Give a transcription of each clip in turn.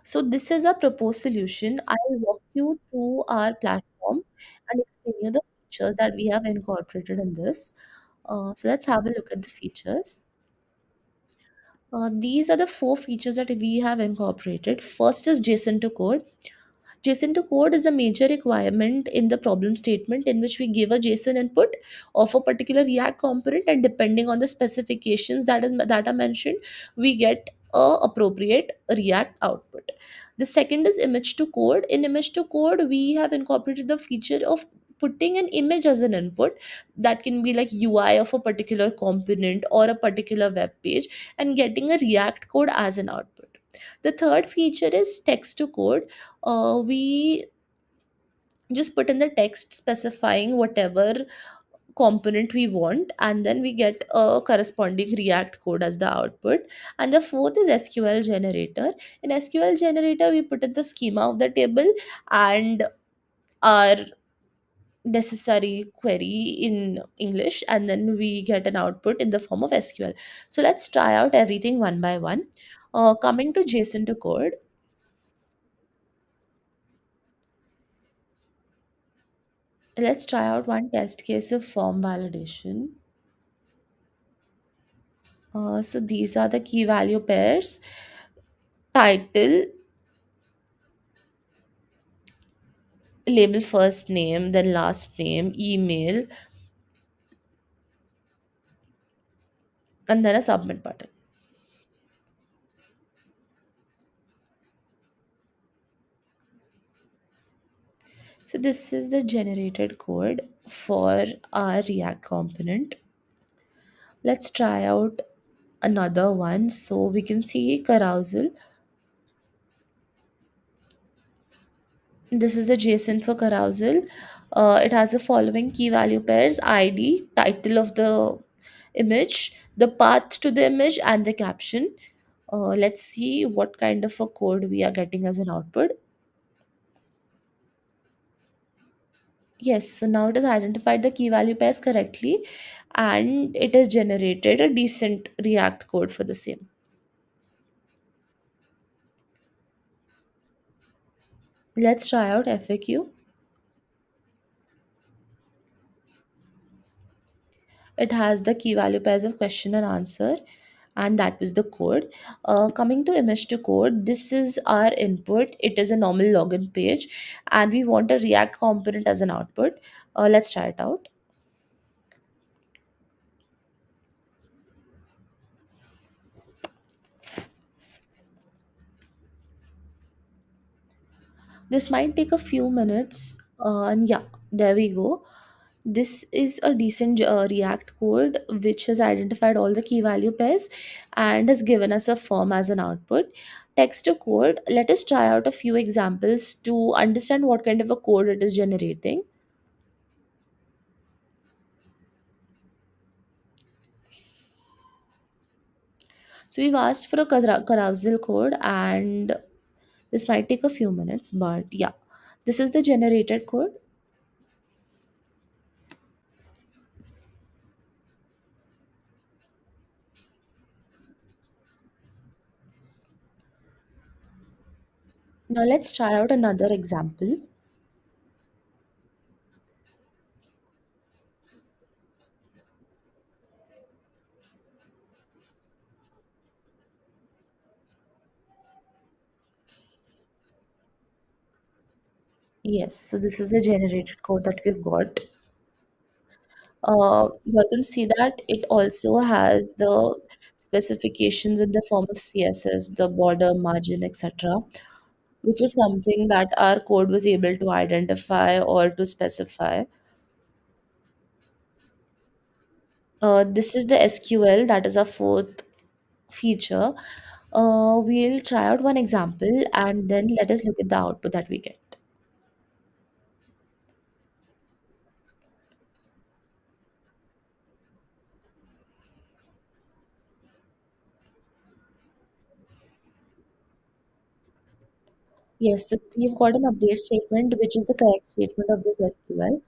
So this is a proposed solution. I'll walk you through our platform and explain you the features that we have incorporated in this. So let's have a look at the features. These are the four features that we have incorporated. First is JSON to code. JSON to code is the major requirement in the problem statement in which we give a JSON input of a particular React component, and depending on the specifications that are mentioned, we get a appropriate React output. The second is image to code. In image to code, we have incorporated the feature of putting an image as an input. That can be like UI of a particular component or a particular web page, and getting a React code as an output. The third feature is text to code. We just put in the text specifying whatever component we want, and then we get a corresponding React code as the output. And the fourth is SQL generator. In SQL generator, we put in the schema of the table and our necessary query in English, and then we get an output in the form of SQL. So let's try out everything one by one. Coming to JSON to code, let's try out one test case of form validation. So these are the key value pairs: title, label first name, then last name, email, and then a submit button. So this is the generated code for our React component. Let's try out another one. So we can see carousel. This is a JSON for carousel. It has the following key value pairs: ID, title of the image, the path to the image, and the caption. Let's see what kind of a code we are getting as an output. Yes, so now it has identified the key value pairs correctly, and it has generated a decent React code for the same. Let's try out FAQ. It has the key value pairs of question and answer, and that was the code. Coming to image to code, this is our input. It is a normal login page, and we want a React component as an output. Let's try it out. This might take a few minutes, and yeah, there we go. This is a decent React code which has identified all the key value pairs and has given us a form as an output. Text to code, let us try out a few examples to understand what kind of a code it is generating. So we've asked for a carousel code, and this might take a few minutes, but yeah, this is the generated code. Now let's try out another example. Yes, so this is the generated code that we've got. You can see that it also has the specifications in the form of CSS, the border, margin, etc., which is something that our code was able to identify or to specify. This is the SQL, that is our fourth feature. We'll try out one example and then let us look at the output that we get. Yes, so we've got an update statement, which is the correct statement of this SQL.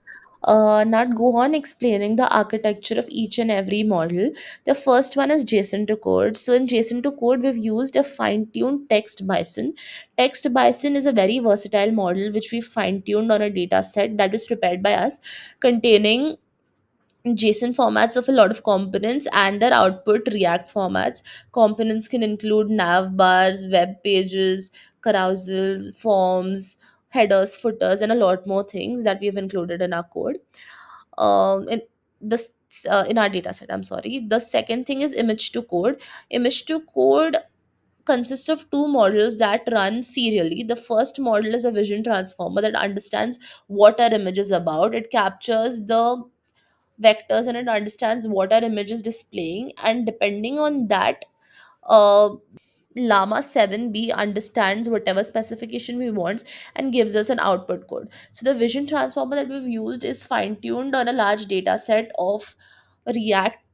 Now go on explaining the architecture of each and every model. The first one is JSON to code. So in JSON to code, we've used a fine-tuned text bison. Text bison is a very versatile model which we fine-tuned on a data set that is prepared by us, containing JSON formats of a lot of components and their output React formats. Components can include nav bars, web pages, carousels, forms, headers, footers, and a lot more things that we have included in our code. In this in our data set, I'm sorry. The second thing is image to code. Image to code consists of two models that run serially. The first model is a vision transformer that understands what our image is about. It captures the vectors and it understands what our image is displaying, and depending on that, uh, llama 7b understands whatever specification we want and gives us an output code. So the vision transformer that we've used is fine tuned on a large data set of React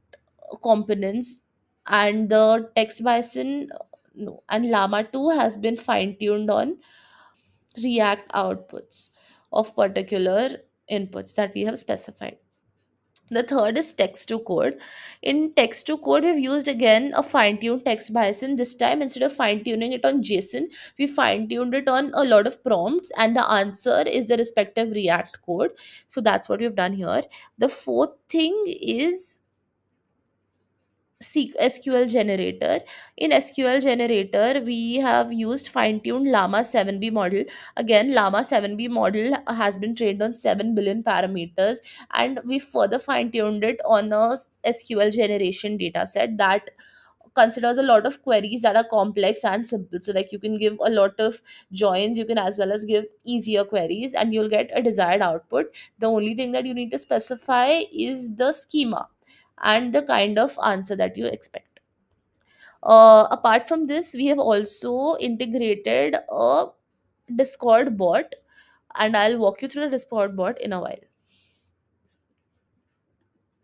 components, and the text bison, no, and llama 2 has been fine tuned on React outputs of particular inputs that we have specified. The third is text to code. In text to code, we've used again a fine tuned text bison. This time, instead of fine tuning it on JSON, we fine tuned it on a lot of prompts, and the answer is the respective React code. So that's what we've done here. The fourth thing is SQL generator. In SQL generator, we have used fine-tuned Llama 7b model. Again, Llama 7b model has been trained on 7 billion parameters, and we further fine-tuned it on a SQL generation data set that considers a lot of queries that are complex and simple. So like you can give a lot of joins, you can as well as give easier queries, and you'll get a desired output. The only thing that you need to specify is the schema and the kind of answer that you expect. Apart from this, we have also integrated a Discord bot, and I'll walk you through the Discord bot in a while.